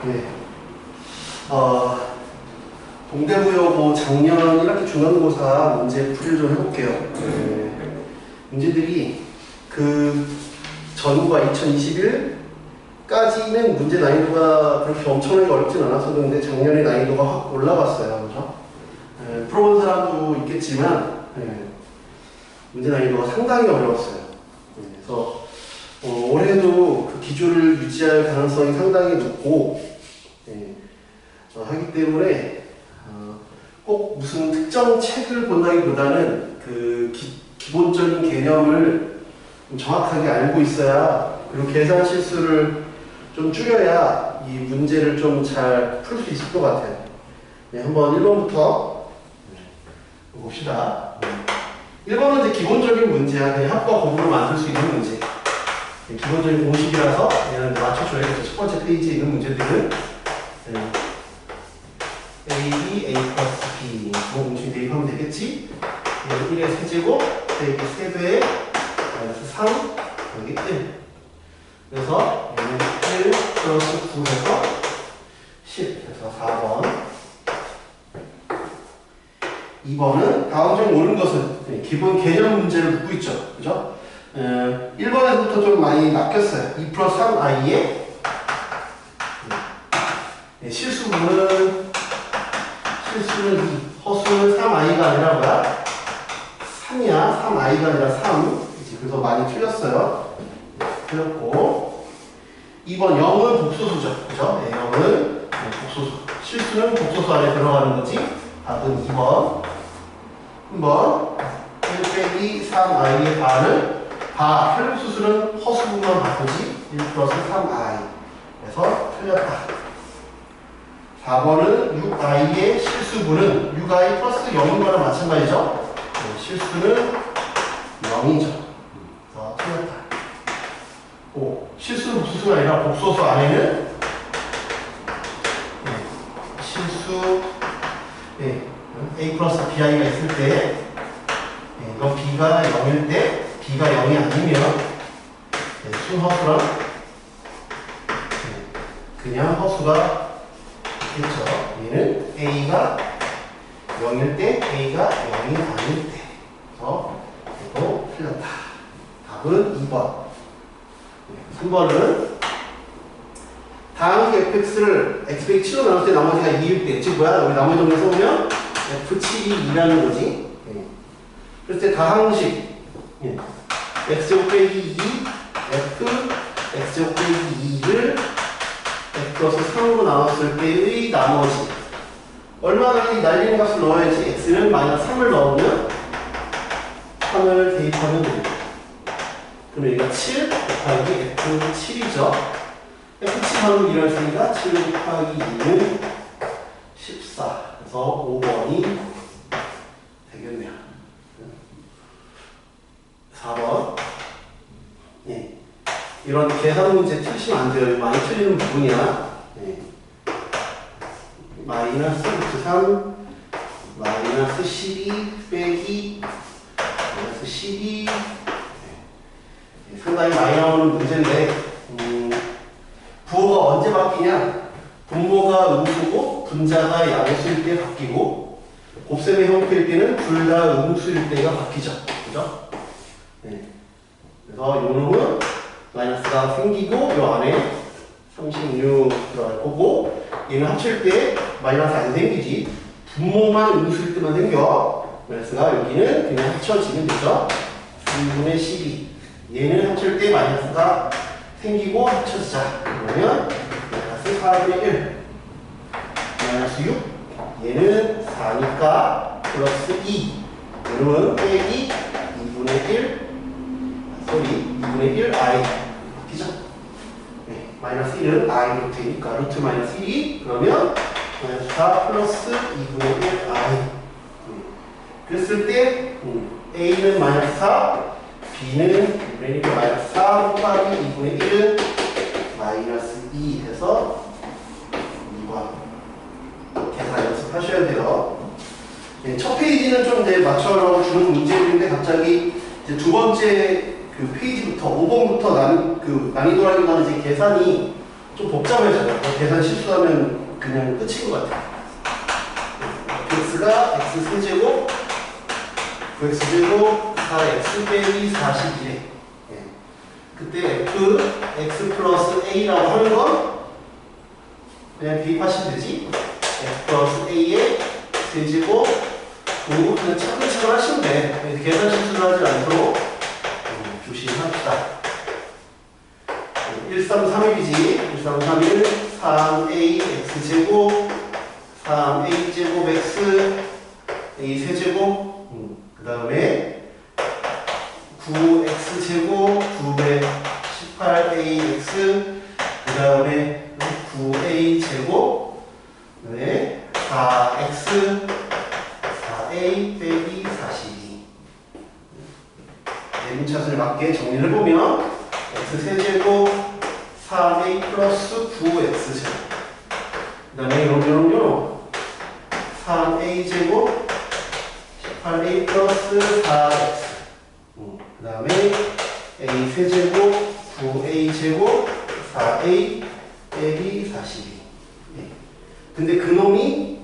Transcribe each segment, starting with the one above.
네. 동대구여고 작년 1학기 중간고사 문제 풀이를 좀 해볼게요. 네. 문제들이 그 전과 2021까지는 문제 난이도가 그렇게 엄청나게 어렵진 않았었는데 작년에 난이도가 확 올라갔어요. 그죠? 네, 풀어본 사람도 있겠지만 네. 문제 난이도가 상당히 어려웠어요. 네, 그래서 올해도 그 기조를 유지할 가능성이 상당히 높고 네, 하기 때문에 꼭 무슨 특정 책을 본다기보다는 그 기본적인 개념을 좀 정확하게 알고 있어야, 그리고 계산 실수를 좀 줄여야 이 문제를 좀 잘 풀 수 있을 것 같아요. 네, 한번 1번부터 봅시다. 1번은 이제 기본적인 문제야. 그냥 합과 곱으로 만들 수 있는 문제. 네, 기본적인 공식이라서 그냥 맞춰줘야겠죠. 첫 번째 페이지에 있는 문제들은 네. A, A 플러스 B 공식 대입하면 되겠지? 1의 세제곱 빼기 세배에 마이너스 3 여기 1. 그래서 얘는 1 플러스 9 해서 10. 그래서 4번. 2번은 다음 중 옳은 것은 기본 개념 문제를 묻고 있죠. 그죠? 1번에서부터 좀 많이 낚였어요. 2 플러스 3i에 실수는 2, 허수는 3i가 아니라 뭐야? 3이야. 3i가 아니라 3. 그래서 많이 틀렸어요. 틀렸고. 2번 0은 복소수죠. 그죠? 네, 0은 복소수. 실수는 복소수 안에 들어가는 거지. 답은 2번. 한번 1 빼기 3i의 반을 혈육수술은 허수분만 바꾸지. 1 플러스 3i. 그래서 틀렸다. 4번은 6i의 실수분은 6i 플러스 0인 거랑 마찬가지죠. 네, 실수는 0이죠. 그래서 틀렸다. 5. 실수는 복소수가 아니라 복소수 안에는 실수 a 플러스 bi가 있을 때 이거 b가 0일 때 b가 0이 아니면 순허수랑 그냥 허수가 있겠죠. 얘는 a가 0일 때 a가 0이 아닐 때. 그래서 이거 틀렸다. 답은 2번. 3번은 다음 fx를 x 7로 나눌 때 나머지가 2일 때, 즉 뭐야? 우리 나머지 정리 써보면 f7이 2라는 거지. 그랬을 때 다항식 x제곱 빼기 2 f x제곱 빼기 2를 x 플러스 3으로 나눴을 때의 나머지 얼마나 이 날리는 값을 넣어야지. x는 마이너스 3을 넣으면 3을 대입하면 됩니다. 그럼 여기가 7 곱하기 f7이죠. f7 방금 일어났으니까 7 곱하기 2는 14. 그래서 5번이 되겠네요. 4번. 네. 이런 계산 문제 틀리시면 안 돼요. 많이 틀리는 부분이야. 네. 마이너스 3, 마이너스 12 빼기 마이너스 12. 네. 상당히 많이 나오는 문제인데, 부호가 언제 바뀌냐? 분모가 음수고 분자가 양수일 때 바뀌고 곱셈의 형태일 때는 둘 다 음수일 때가 바뀌죠. 그죠? 네. 그래서 요 놈은 마이너스가 생기고 요 안에 36 들어갈 거고, 얘는 합칠 때 마이너스 안 생기지. 분모만 음수일 때만 생겨. 마이너스가 여기는 그냥 합쳐지면 되죠. 3분의 12. 얘는 합칠 때 마이너스가 생기고 합쳐지자. 그러면 마이너스 4분의 1 마이너스 6. 얘는 4니까 플러스 2. 얘는 빼기 2분의 1 2분의 1 i 바뀌죠? 네, 마이너스 1은 i로 되니까 루트 마이너스 1이 그러면 마이너스 4 플러스 2분의 1 i. 그랬을 때 a는 마이너스 4, b는 그러니까 마이너스 4 곱하기 2분의 1은 마이너스 2 해서 2번 계산 연습하셔야 돼요. 네, 첫 페이지는 좀 이제 맞춰라고 주는 문제인데 갑자기 이제 두 번째 그 페이지부터 5번부터 난이도라기보다는 이제 계산이 좀 복잡해져요. 계산 실수하면 그냥 끝인 것 같아요. x가 x3제곱 9x제곱 4x 빼기 42래. 그때 f x 플러스 a라고 하는 건 그냥 대입하시면 되지. x 플러스 a의 세제곱 9 그냥 차근차근 하시면 돼. 계산 실수를 하지 않도록 조심합시다. 1331이지. 1331 3a x제곱 3a제곱 x a 세제곱 그 다음에 9x제곱 918ax 그 다음에 9a제곱 네 4x 4a 빼기 42 내분차수를 맞게 정리를 해보면 x세제곱 3a 플러스 9x제곱 그 다음에 요런 3a제곱 18a 플러스 4x 그 다음에 a 세제곱 9a제곱 4a 빼기 42 근데 그놈이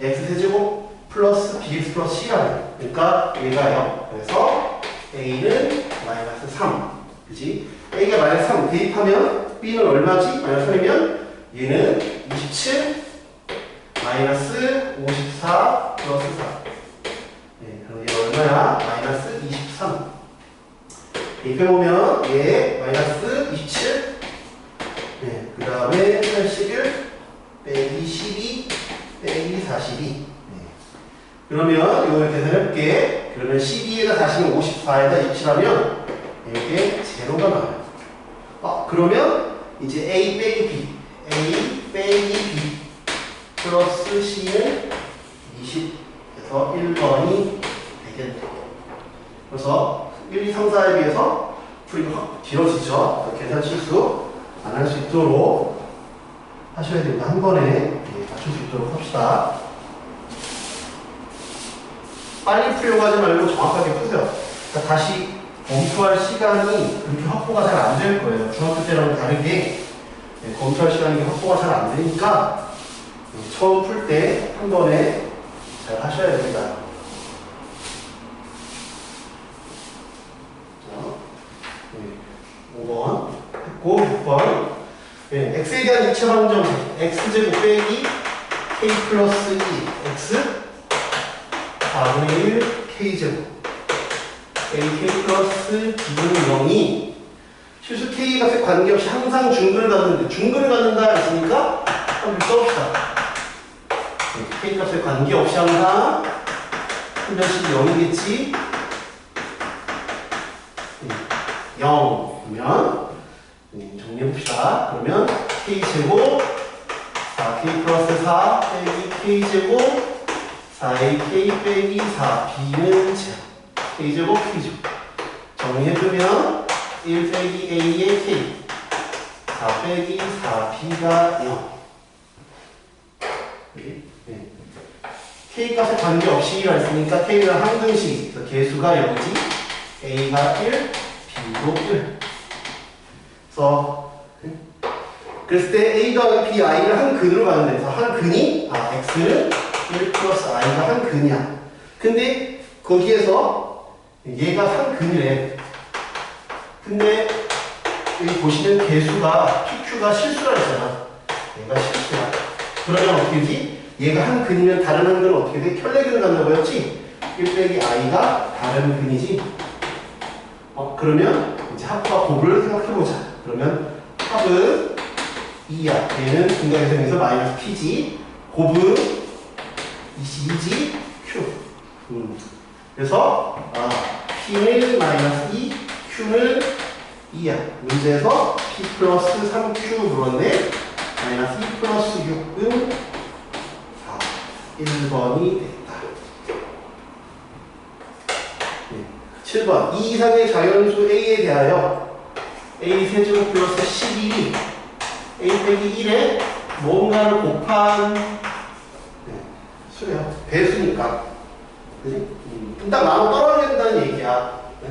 x세제곱 플러스 bx 플러스 c라는 그러니까 얘가 0 그래서 a는 마이너스 3 그치? a가 마이너스 3 대입하면 b는 얼마지? 마이너스 3이면 얘는 27 마이너스 54 플러스 4 네, 그럼 얘 얼마야? 마이너스 23 대입해보면 얘 마이너스 27 네, 그 다음에 81 빼기 12 빼기 42 네. 그러면 이거 계산해볼게. 그러면 12에다 40은 54에다 27하면 이렇게 제로가 나와요. 그러면 이제 A 빼기 B A 빼기 B 플러스 C는 20 그래서 1번이 되겠네. 그래서 1, 2, 3, 4에 비해서 풀이가 확 길어지죠. 계산 실수 안 할 수 있도록 하셔야 됩니다. 한 번에 맞출 수 있도록 합시다. 빨리 풀려고 하지 말고 정확하게 푸세요. 그러니까 다시 검토할 시간이 그렇게 확보가 잘 안 될 거예요. 중학교 때랑은 다르게 검토할 시간이 확보가 잘 안 되니까 처음 풀 때 한 번에 잘 하셔야 됩니다. 5번 했고 6번 x에 대한 이체 방정식 x제곱 빼기 k 플러스 2 x 4분의 1 k제곱 ak 플러스 b는 0이 실수 k 값에 관계없이 항상 중근을 갖는데 중근을 갖는다 했으니까 한번 써봅시다. k 값에 관계없이 항상 한 변씩 0이겠지 0 그러면 정리해봅시다. 그러면 k제곱 4k 플러스 4 빼기 k제곱 4ak 빼기 4b는 제곱 k제곱 k제곱 정리해주면 1 빼기 a의 k 4 빼기 4b가 0 k 값에 관계없이라 했으니까 k는 항등식 그래서 개수가 0이지 a가 1 b도 1 그랬을 때 a 더하기 b i를 한 근으로 가는 데서 한 근이 x는 1 플러스 i가 한 근이야. 근데 거기에서 얘가 한 근이래. 근데 여기 보시면 개수가 pq가 실수라 했잖아. 얘가 실수야. 그러면 어떻게 되지? 얘가 한 근이면 다른 한 근은 어떻게 돼? 켤레근을 갖나 보였지? 1 빼기 i가 다른 근이지. 그러면 이제 합과 곱을 생각해보자. 그러면 합은 2야. 얘는 분각계산에서 마이너스 p지. 곱은 22지 q. 그래서 p는 마이너스 2, q는 2야. 문제에서 p 플러스 3q 물었네. 마이너스 2 플러스 6은 4. 1번이 됐다. 7번. 이 이상의 자연수 a에 대하여 a 세제곱 플러스 11이 a 빼기 1에 뭔가를 곱한 수예요. 배수니까 그지? 딱 나눠 떨어져야 된다는 얘기야. 네?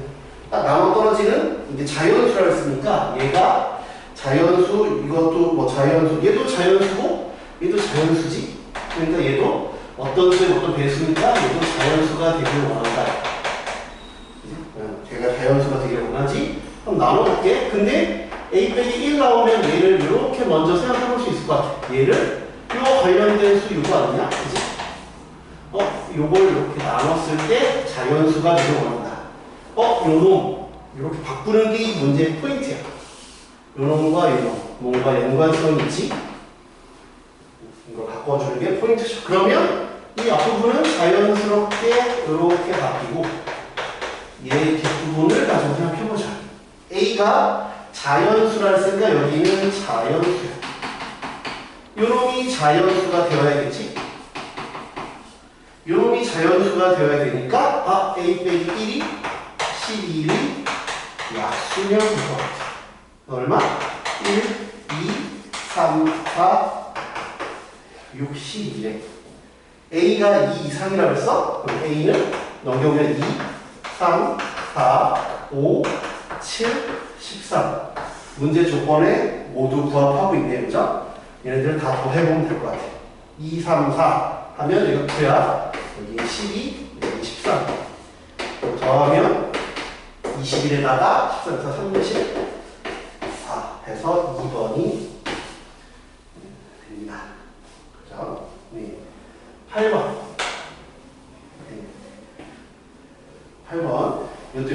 딱 나눠 떨어지는 이게 자연수라 했으니까 얘가 자연수, 이것도 뭐 자연수, 얘도 자연수고 얘도 자연수지. 그러니까 얘도 어떤 수의 어떤 배수니까 얘도 자연수가 되길 원한다. 걔가 자연수가 되길 원하지. 그럼 나눠볼게. 근데 a 빼기 1 나오면 얘를 이렇게 먼저 생각해 볼 수 있을 것 같아. 얘를 요 관련된 수 이거 아니냐? 그지? 요걸 이렇게 나눴을 때 자연수가 되길 원한다. 요 놈 이렇게 바꾸는 게 이 문제의 포인트야. 요 놈과 요 놈, 뭔가 연관성이 있지? 이걸 바꿔주는 게 포인트죠. 그러면 이 앞부분은 자연스럽게 이렇게 바뀌고 얘 뒷부분을 가지고 생각해보자. A가 자연수라 했으니까 여기는 자연수야. 요놈이 자연수가 되어야겠지? 요놈이 자연수가 되어야 되니까 A 빼기 1이 12이 약수면 될 것 같아. 얼마? 1, 2, 3, 4, 6, 12래. A가 2 이상이라고 했어? 그럼 A는 넘겨보면 2, 3, 4, 5, 7, 13. 문제 조건에 모두 부합하고 있네요. 그죠? 얘네들 다 더해보면 될 것 같아. 2, 3, 4 하면 여기가 9야. 여기 12, 여기 13. 더하면 21에다가 13에서 34 해서 2번이 됩니다. 그죠? 네. 8번. 네. 8번. 이것도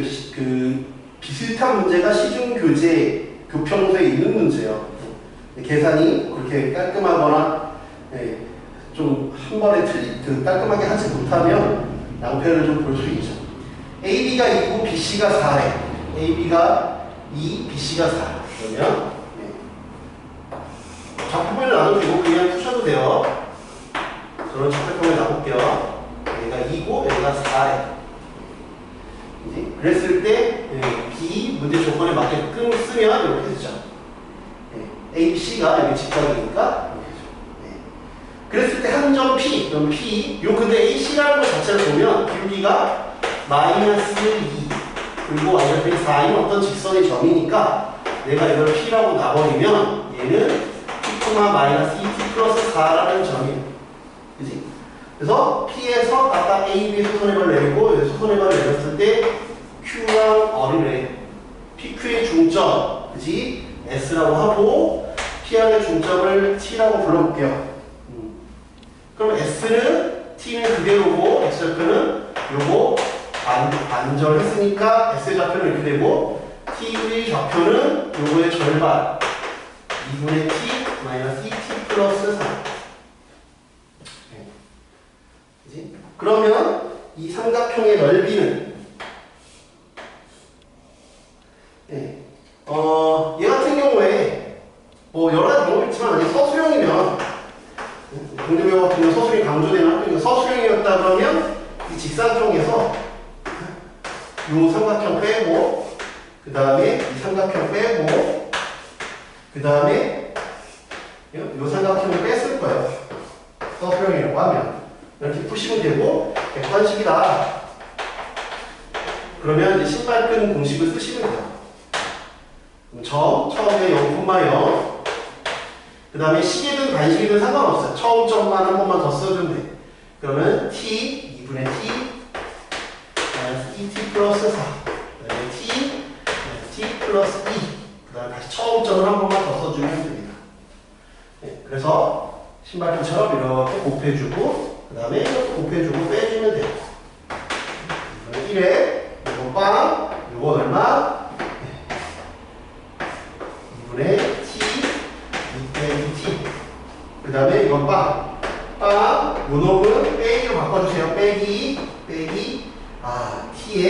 비슷한 문제가 시중교재 교평서에 있는 문제예요. 계산이 그렇게 깔끔하거나 좀 한 번에 깔끔하게 하지 못하면 양편을 좀 볼 수 있죠. AB가 2고 BC가 4래. AB가 2, BC가 4. 그러면 좌표변을 놔도 되고 그냥 푸셔도 돼요. 저는 좌표변을 놔볼게요. 얘가 2고 얘가 4래. 그랬을 때 B 문제 조건에 맞게끔 쓰면 이렇게 되죠. A, B, C가 여기 직각이니까 이렇게 되죠. 그랬을 때 한 점 P, 그럼 P 근데 A, C라는 것 자체를 보면 기울기가 마이너스 2 그리고 y좌표이 4인 어떤 직선의 점이니까 내가 이걸 P라고 놔버리면 얘는 P, 마이너스 2T 플러스 4라는 점이에요. 그지? 그래서 P에서 아까 A, B 수선해발 내리고 여기 수선해발 내렸을 때 Q랑 어를 해. PQ의 중점, 그지? S라고 하고 P안의 중점을 T라고 불러볼게요. 그럼 S는 T는 그대로고 X좌표는 요거 반절했으니까 S의 좌표는 이렇게 되고 T의 좌표는 요거의 절반 2분의 T 마이너스 2T 플러스 3. 그치? 그러면 이 삼각형의 넓이는 얘 같은 경우에 뭐 여러 가지 방법이 있지만 서술형이면 공대배우 같은 경우 서술형이 강조되는 학교니까 서술형이었다 그러면 이 직사각형에서 요 삼각형 빼고 그 다음에 이 삼각형 빼고 그 다음에 요 삼각형을 뺐을 거예요. 서술형이라고 하면 이렇게 푸시면 되고 객관식이다 그러면 이제 신발끈 공식을 쓰시면 돼요. 처음에 0,0 그 다음에 식이든 반식이든 상관없어요. 처음 점만 한 번만 더 써주면 돼. 그러면 T 2분의 T 마이너스 2T 플러스 4 그 다음에 T 플러스 2 그 다음에 다시 처음 점을 한 번만 더 써주면 됩니다. 그래서 신발끈처럼 이렇게 곱해주고 그 다음에 이렇게 곱해주고 빼주면 돼요. 1에 이거 빵 이거 얼마? 2분의 T 2분의 T 그 다음에 이건 빵 요 놈은 빼기로 바꿔주세요. 빼기 T에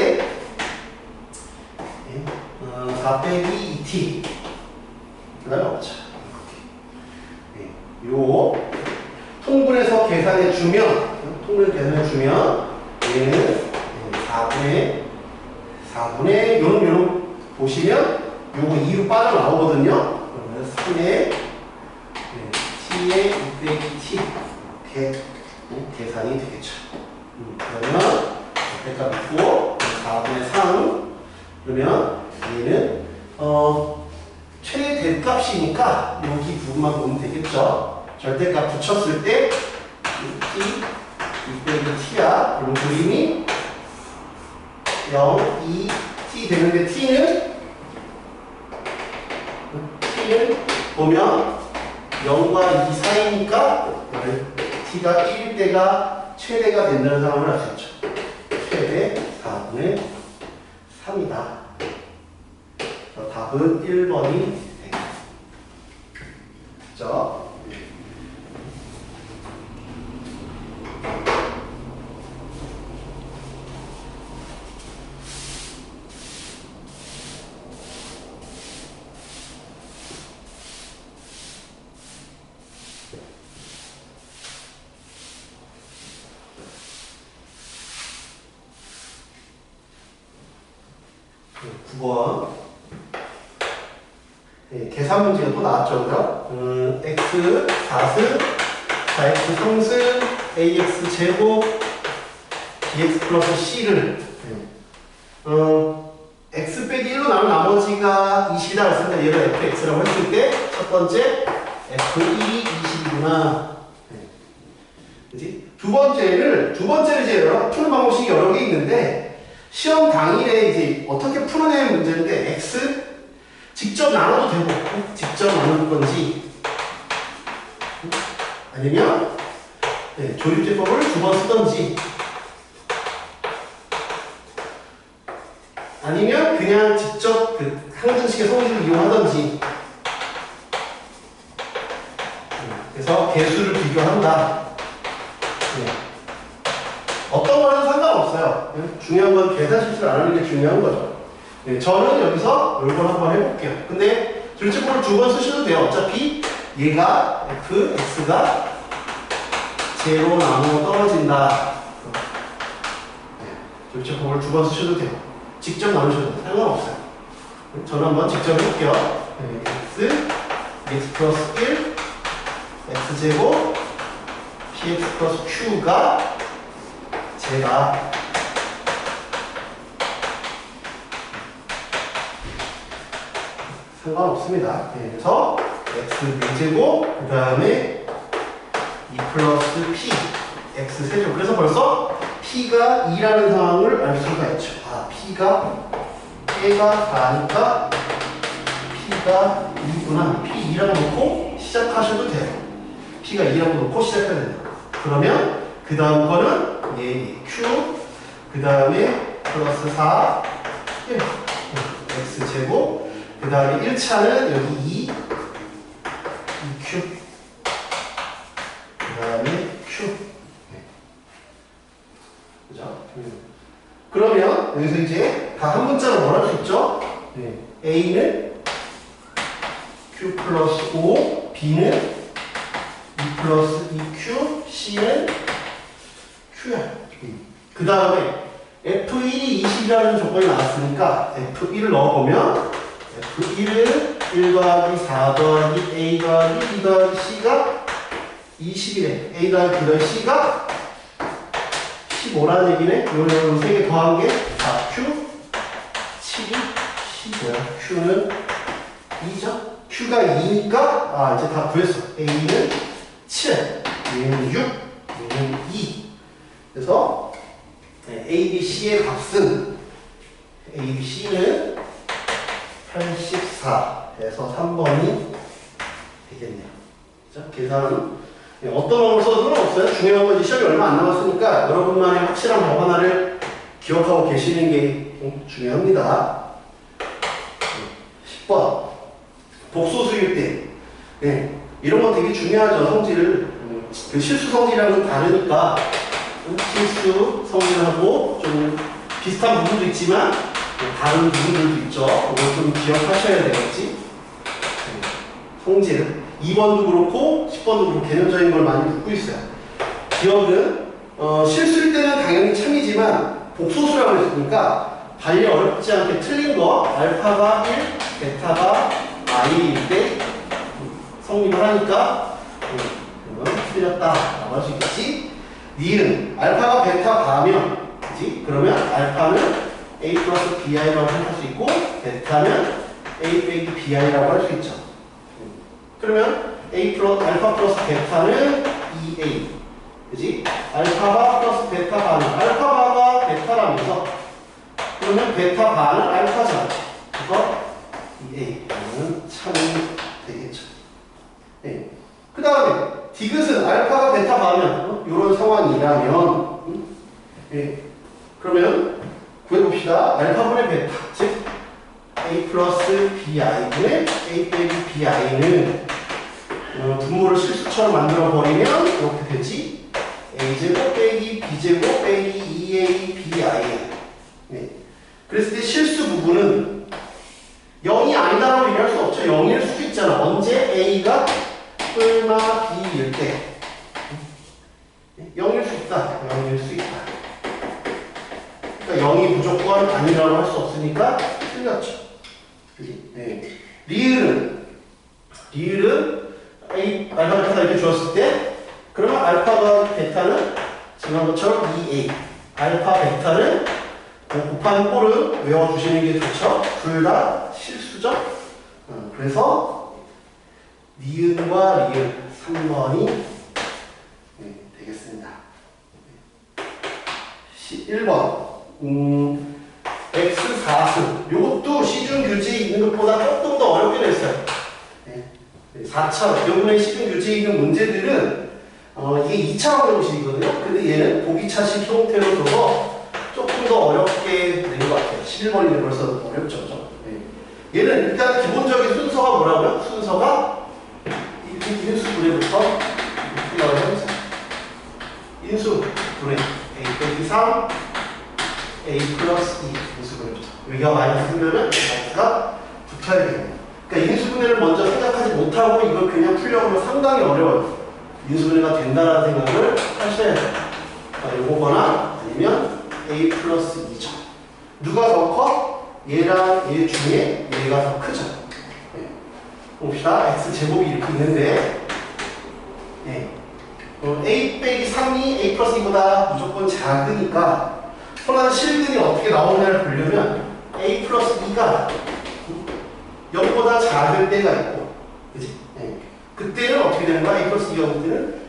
4 빼기 2T 그 다음에 없죠. 요 통분해서 계산해주면 얘는 4분의 요놈 보시면 요거 2로 빠져나오거든요. 그러면 3의 T의 2 빼기 T 이렇게 계산이 되겠죠. 그러면 절대값 있고 4분의 3 그러면 얘는 최대값이니까 여기 부분만 보면 되겠죠. 절대값 붙였을 때 t 6 빼기 t야. 그럼 그림이 0, 2, t 되는데 t는 보면 0과 2 사이니까 t가 1일 때가 최대가 된다는 상황을 알 수 있죠. 최대 4분의 3이다. 답은 1번이 되겠죠. 네, 9번. 네, 계산 문제가 또 나왔죠, 그죠? x 4승, 4x 3승, ax 제곱, bx 플러스 c를 x 빼기 1로 나눈 나머지가 20이다 했으니까 얘를 fx라고 했을 때 첫 번째 f1이 20이구나. 그지? 두 번째를 이제 푸는 방법이 여러 개 있는데 시험 당일에 이제 어떻게 풀어내는 문제인데 x 직접 나눠도 되고 직접 나눌 건지 아니면 조립제법을 두 번 쓰던지 아니면 그냥 직접 그 항등식의 성질을 이용하던지 그래서 개수를 비교한다. 어떤 거는 상관없어요. 중요한 건 계산 실수를 안 하는 게 중요한 거죠. 저는 여기서 이걸 한번 해볼게요. 근데 조립제법을 두 번 쓰셔도 돼요. 어차피 얘가 f, x가 제로 나누어 떨어진다. 조립제법을 두 번 쓰셔도 돼요. 직접 나누셔도 돼요. 상관없어요. 저는 한번 직접 해볼게요. x 플러스 1, x제곱, px 플러스 q가 제가 상관없습니다. 그래서 x 4제곱, 그 다음에 2 플러스 p, x 세제곱. 그래서 벌써 p가 2라는 상황을 알 수가 있죠. 아, p가 4니까 p가 2구나. p 2라고 놓고 시작하셔도 돼요. p가 2라고 놓고 시작해야 된다. 그러면 그 다음 거는 q, 그 다음에 플러스 4, 1, x제곱, 그 다음에 1차는 여기 2q, 그 다음에 q. 그죠? 그러면 여기서 이제 다 한 문자로 뭘 할 수 있죠? a는 q 플러스 5, b는 2 플러스 2q, c는 q야. 그 다음에 f1이 20이라는 조건이 나왔으니까 f1을 넣어보면 f1은 1 더하기 4 더하기 a 더하기 b 더하기 c가 20이래. a 더하기 b 더하기 c가 15라는 얘기네. 요런 3개 더한 게 4q, 7이 10이야. q는 2죠. q가 2니까 이제 다 구했어. a는 7, b는 6, b는 2. 그래서 A, B, C의 값은 A, B, C는 84 해서 3번이 되겠네요. 그렇죠? 계산은 어떤 방법을 써도 상관없어요. 중요한 건 시험이 얼마 안 남았으니까 여러분만의 확실한 법 하나를 기억하고 계시는 게 중요합니다. 10번 복소수일 때 이런 거 되게 중요하죠. 성질을 그 실수 성질이랑은 다르니까 실수 성질하고 좀 비슷한 부분도 있지만 다른 부분들도 있죠. 이걸 좀 기억하셔야 되겠지. 성질 2번도 그렇고 10번도 그렇고 개념적인 걸 많이 묻고 있어요. 기억은 실수일 때는 당연히 참이지만 복소수라고 했으니까 달리 어렵지 않게 틀린 거 알파가 1, 베타가 i일 때 성립을 하니까 그러면 틀렸다 라고 할 수 있겠지. 니은 알파가 베타 가면 그지? 그러면 알파는 A 플러스 BI라고 할 수 있고 베타는 A 빼기 BI라고 할 수 있죠. 그러면 알파 플러스 베타는 2A. 그지? 알파바 플러스 베타 반은 알파바가 베타라면서 그러면 베타 반은 알파잖아. 그래서 2A는 참이 되겠죠. 네. 그 다음에 디귿은 알파가 베타 반은 이런 상황이라면 네. 그러면 구해봅시다. 알파분의 베타 즉 A 플러스 BI분의 A 빼기 BI는 분모를 실수처럼 만들어버리면 이렇게 되지. A제곱 빼기 B제곱 빼기 2A BI. 네. 그랬을 때 실수 부분은 0이 아니다라고 얘기할 수 없죠. 0일 수도 있잖아. 언제 A가 뿔마 B일 때 0일 수 있다. 0일 수 있다. 그러니까 0이 무조건 아니라고 할 수 없으니까 틀렸죠. 그치? 네. 리을은 A, 알파, 베타 이렇게 주었을 때 그러면 알파가 베타는 지난 것처럼 2A 알파, 베타는 곱한 꼴을 외워주시는 게 좋죠. 둘 다 실수죠. 그래서 니은과 리을 3번이 되겠습니다. 1번 X4승 요것도 시중 규제에 있는 것보다 조금 더 어렵게 냈어요. 4차원 여러분의 시중 규제에 있는 문제들은 이게 2차원 형식이거든요. 근데 얘는 보기차식 형태로 줘서 조금 더 어렵게 된 것 같아요. 11번인데 벌써 어렵죠. 얘는 일단 기본적인 순서가 뭐라고요? 순서가 인수분해부터 풀어보세요. 인수분해 A 빼기 3 A 플러스 2 인수분해부터 여기가 마이너스 쓰면은 X가 붙어야 되겠네요. 그러니까 인수분해를 먼저 생각하지 못하고 이걸 그냥 풀려고 하면 상당히 어려워요. 인수분해가 된다는 생각을 하셔야 돼요. 요거거나 아니면 A 플러스 2죠. 누가 더 커? 얘랑 얘 중에 얘가 더 크죠. 네. 봅시다. X제곱이 이렇게 있는데 네. A 빼기 3이 A 플러스 2보다 무조건 작으니까 손안 실근이 어떻게 나오냐를 보려면 A 플러스 2가 0보다 작을 때가 있고 그치? 네. 그때는 어떻게 되는 거야? A 플러스 2가 올 때는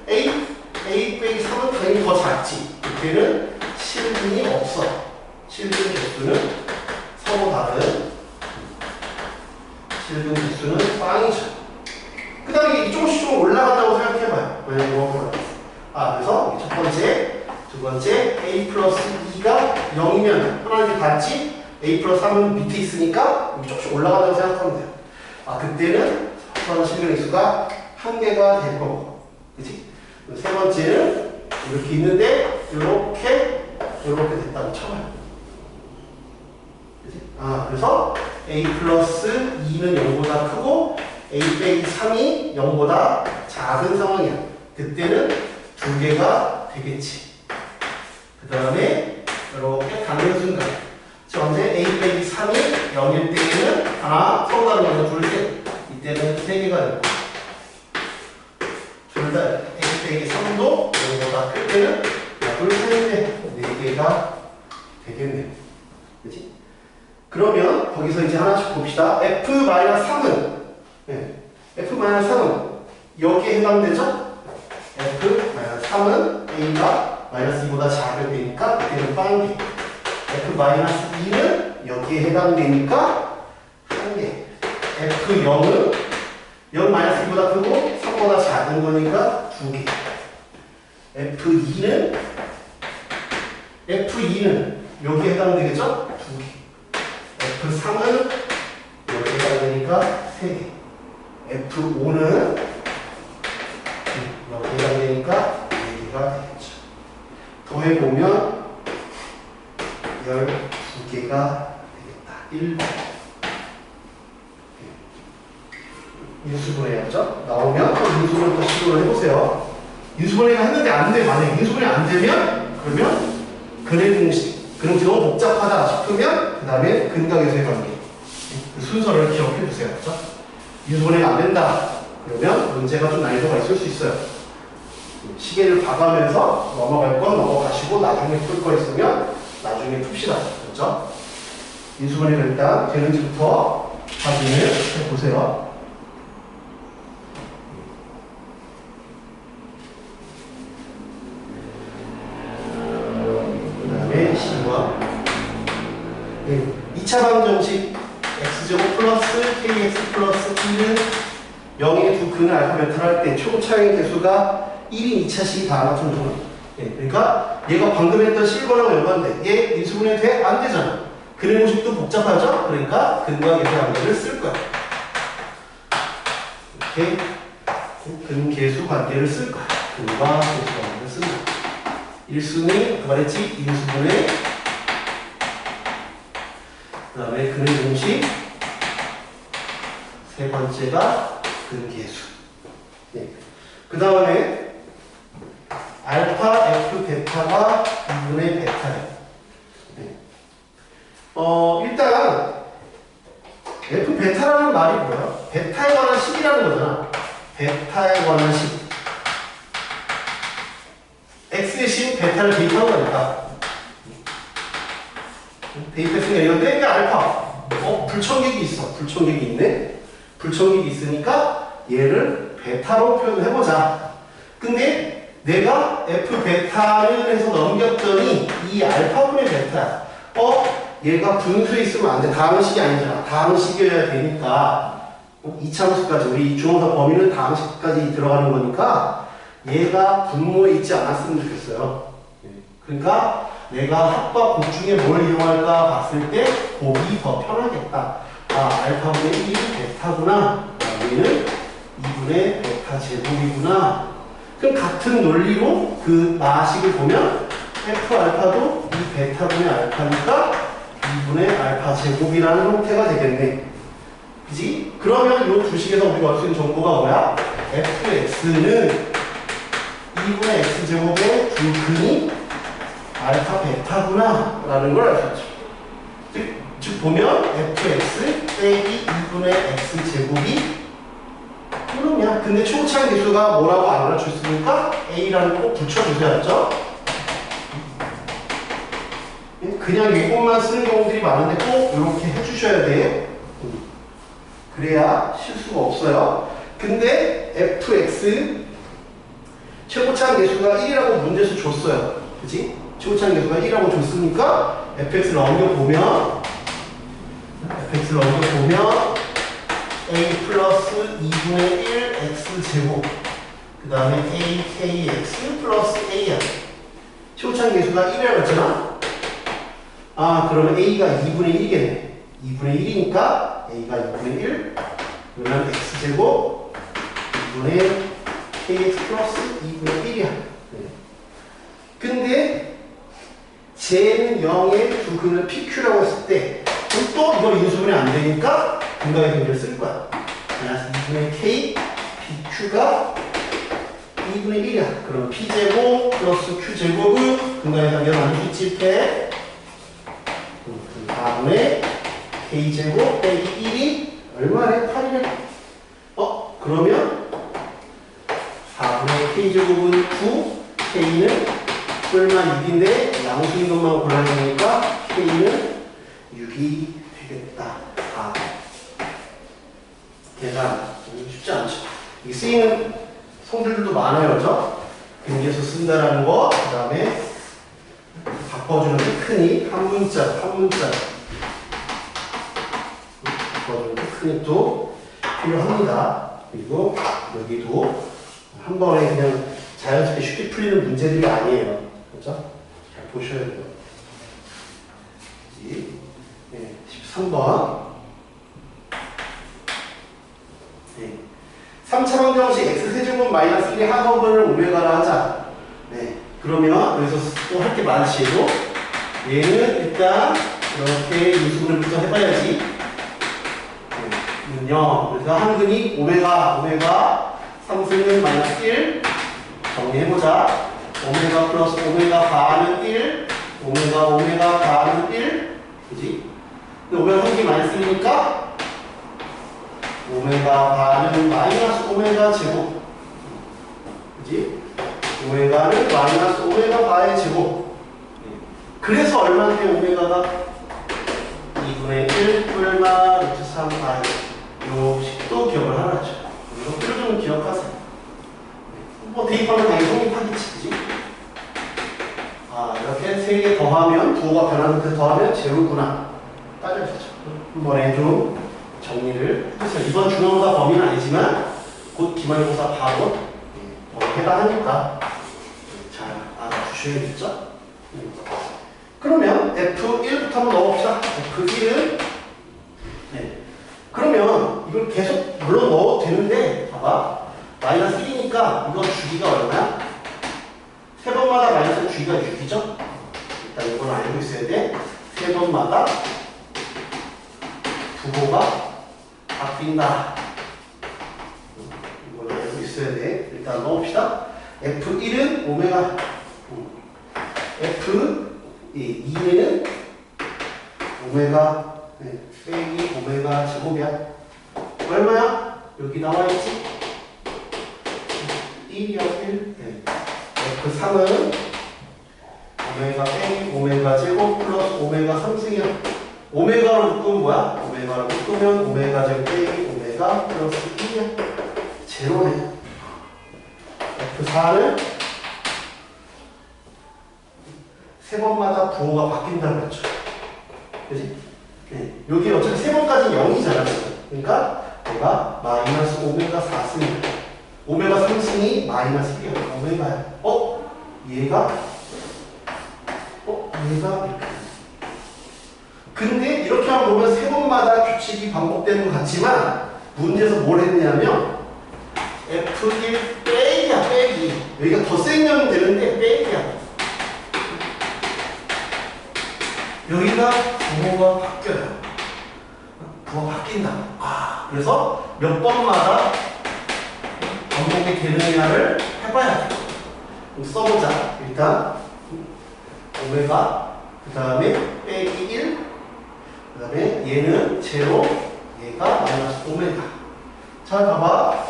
A 빼기 3은 당연히 더 작지. 그때는 실근이 없어. 실근 개수는 서로 다른 실근 개수는 빵이죠. 그 다음에 이게 조금씩 올라간다고 생각해봐요. 왜 이거 그래서 첫 번째, 두 번째 A 플러스 2가 0이면 하나씩 같지? A 플러스 3은 밑에 있으니까 여기 조금씩 올라간다고 생각하면 돼요. 그때는 서로 실근 개수가 1개가 될 거고 그치? 세 번째는 이렇게 있는데 이렇게 됐다고 쳐봐요. 그래서 A 플러스 2는 0보다 크고 A 빼기 3이 0보다 작은 상황이야. 그때는 2개가 되겠지. 그 다음에 이렇게 가는 순간 언제 A 빼기 3이 0일 때에는 하나, 서로 다른 거죠. 둘, 셋. 이때는 3개가 되고 둘 다 A 빼기 3도 0보다 클 때는 둘, 셋, 4개가 되겠네요. 그치? 그러면 거기서 이제 하나씩 봅시다. F-3은 F-3은 여기에 해당되죠? F-3은 A가 마이너스 2보다 작을 때니까 그때는 빵개. F-2는 여기에 해당되니까 1개. F0은 0 마이너스 2보다 크고 3보다 작은 거니까 2개. F2는 여기에 해당되겠죠? 2개. F3은 여기에 해당되니까 3개. F5는 여기에 해당되니까 4개가 되겠죠. 더해보면 12개가 되겠다. 1번. 인수분해였죠? 나오면 인수분해 또 시도를 해보세요. 인수분해가 했는데 안 돼. 만약에 인수분해 안 되면 그러면 근해 공식. 그럼 너무 복잡하다 싶으면 그 다음에 근각에서의 관계. 그 순서를 기억해 두세요. 그렇죠? 인수분해가 안 된다. 그러면 문제가 좀 난이도가 있을 수 있어요. 시계를 봐가면서 넘어갈 건 넘어가시고 나중에 풀 거 있으면 나중에 풉시다. 그렇죠? 인수분해를 일단 되는지부터 확인을 해보세요. 그 다음에 12번. 네, 2차 방정식 x제곱 플러스 kx 플러스 1은 0의 두 근을 알파 베타를 할 때 초차의 개수가 1인 2차식이 다 맞춘 정도. 네, 그러니까 얘가 방금 했던 실거랑 연관돼. 얘 인수분해 돼? 안 되잖아. 그림 모식도 복잡하죠? 그러니까 근과 계수 관계를 쓸 거야. 이렇게 근계수 관계를 쓸 거야. 근과 계수 관계를 쓴다. 1순위, 그 말했지? 인수분해. 그 다음에 근의 공식. 세 번째가 근계수. 네. 그 다음에 알파, F, 베타가 2분의 베타예요. 네. 일단 F 베타라는 말이 뭐예요? 베타에 관한 식이라는 거잖아. 베타에 관한 식. X의 식 베타를 대입한 거니까. 대입했으니까 이건데 이게 알파. 불청객이 있어. 불청객이 있네. 불청객이 있으니까 얘를 베타로 표현해보자. 근데 내가 F 베타를 해서 넘겼더니 이 알파분의 베타야. 얘가 분수에 있으면 안 돼. 다항식이 아니잖아. 다항식이어야 되니까 이차함수까지 우리 중앙사 범위는 다항식까지 들어가는 거니까 얘가 분모에 있지 않았으면 좋겠어요. 그러니까 내가 합과 곱 중에 뭘 이용할까 봤을 때 곱이 더 편하겠다. 알파분의 1이 베타구나. 얘는 2분의 베타 제곱이구나. 그럼 같은 논리로 그 마식을 보면 F 알파도 이 베타분의 알파니까 2분의 알파 제곱이라는 형태가 되겠네. 그지? 그러면 이 주식에서 우리가 얻을 수 있는 정보가 뭐야? fx는 2분의 x제곱의 두 근이 알파 베타구나 라는 걸 알 수 있죠. 즉 보면 fx 빼기 2분의 x제곱이 그럼요. 근데 초차의 개수가 뭐라고 안 알려줬으니까 a라는 거 꼭 붙여주셔야 했죠. 그냥 이것만 쓰는 경우들이 많은데 꼭 이렇게 해주셔야 돼요. 그래야 실수가 없어요. 근데 fx 최고차항 개수가 1이라고 문제에서 줬어요. 그치? 최고차항 개수가 1이라고 줬으니까 fx를 옮겨보면 a 플러스 2분의 1 x제곱 그 다음에 a kx 플러스 a야. 최고차항 개수가 1이라고 했잖아. 그러면 a가 2분의 1이겠네. 2분의 1이니까 a가 2분의 1 그러면 x제곱 2분의 kx 플러스 2분의 1이야. 근데 쟤는 0의 두 근을 pq라고 했을 때 그럼 또 이거 인수분해 안 되니까 근각의 관계를 쓸 거야. 그래서 2분의 k pq가 2분의 1이야. 그럼 p제곱 플러스 q제곱은 근각의 관계를 만들 수 있지. 100 4분의 k제곱 빼기 1이 얼마래? 8이래. 그러면 4분의 k제곱은 9, k는 뿔만 6인데 양수인 것만 골라야 되니까 k는 6이 되겠다. 계산 쉽지 않죠. 이 쓰이는 성질들도 많아요. 그죠? 근계수 쓴다라는 거, 그 다음에 바꿔주는 테크닉, 한 문자. 바꿔주는 테크닉도 필요합니다. 그리고 여기도 한 번에 그냥 자연스럽게 쉽게 풀리는 문제들이 아니에요. 그렇죠? 잘 보셔야 돼요. 네, 13번. 네. 3차 방정식 x세제곱 마이너스 1의 합원을 오메가라 하자. 네. 그러면 여기서 또 할 게 많으시고 얘는 일단 이렇게 인수분해부터 해봐야지. 그래서 한 근이 오메가 3승은 마이너스 1 정리해보자. 오메가 플러스 오메가 바는 1 오메가 바는 1 그지? 근데 오메가 3승이 마이너스 1이니까 오메가 바는 마이너스 오메가 제곱 그지? 오메가는 마이너스 오메가 바의 제곱. 그래서 얼마인데 오메가가 2분의 1 뿔마 루트 3i 요 식도 기억을 하나죠. 이거 표준 기억하세요. 뭐 대입하면 당연히 성립하겠지, 그지? 아, 이렇게 3개 더하면 부호가 변하는 그 더하면 제로구나. 따져주죠. 한 번에 좀 정리를 해주세요. 이번 중간고사 범위는 아니지만 곧 기말고사 바로 해당하니까 잘 알아주셔야겠죠? 그러면 F1부터 한번 넣어봅시다. F1은 그러면 이걸 계속 물론 넣어도 되는데 봐봐. 마이너스 1이니까 이거 주기가 얼마야? 세 번마다 마이너스 주기가 6이죠? 일단 이걸 알고 있어야 돼. 세 번마다 부호가 바뀐다. 이걸 알고 있어야 돼. 일단 넣어봅시다. F1은 오메가 F2는 오메가 빼기 오메가 제곱이야. 얼마야? 여기 나와있지? 1이요 1. F3은 오메가 빼기 오메가 제곱 플러스 오메가 3승이야. 오메가로 묶으면 뭐야? 오메가로 묶으면 오메가 제곱 빼기 오메가 플러스 1이야. 제로네. F4는 세 번마다 부호가 바뀐다고 했죠. 그지? 여기 어차피 세 번까지 0이잖아. 그러니까 내가 마이너스 오메가 4승이야. 오메가 3승이 마이너스 1이야. 오메가야. 얘가 이렇게. 근데 이렇게 하면 보면 세 번마다 규칙이 반복되는 것 같지만 문제에서 뭘 했냐면 F1 빼기야, 빼기. 여기가 더 센 녀면 되는데 빼기야. 여기가 부호가 바뀌어요. 부호가 바뀐다. 그래서 몇 번마다 반복이 되느냐를 해봐야 돼. 써보자. 일단 오메가, 그 다음에 빼기 1, 그 다음에 얘는 제로, 얘가 마이너스 오메가. 자, 봐봐.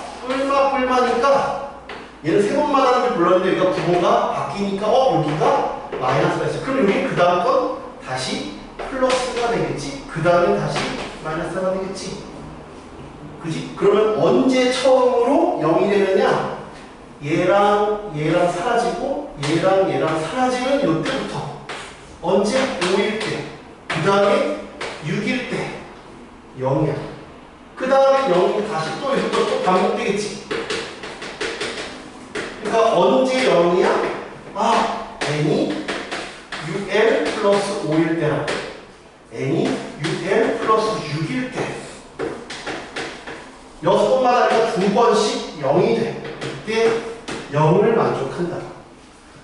뿔마니까 얘는 세 번마다 하는 게 불렀는데 여기가 부호가 바뀌니까 여기가 마이너스가 있어. 그럼 여기 그 다음 건 다시 플러스가 되겠지? 그 다음에 다시 마이너스가 되겠지? 그지? 그러면 언제 처음으로 0이 되느냐? 얘랑 사라지고 얘랑 사라지는 이때부터. 언제? 5일 때. 그 다음에 6일 때 0이야. 그 다음에 0이 다시 또 반복되겠지? 그러니까 언제 0이야? n이 6l 플러스 5일 때라. n이 6l 플러스 6일 때. 6번마다 그러니까 2번씩 0이 돼. 이때 0을 만족한다.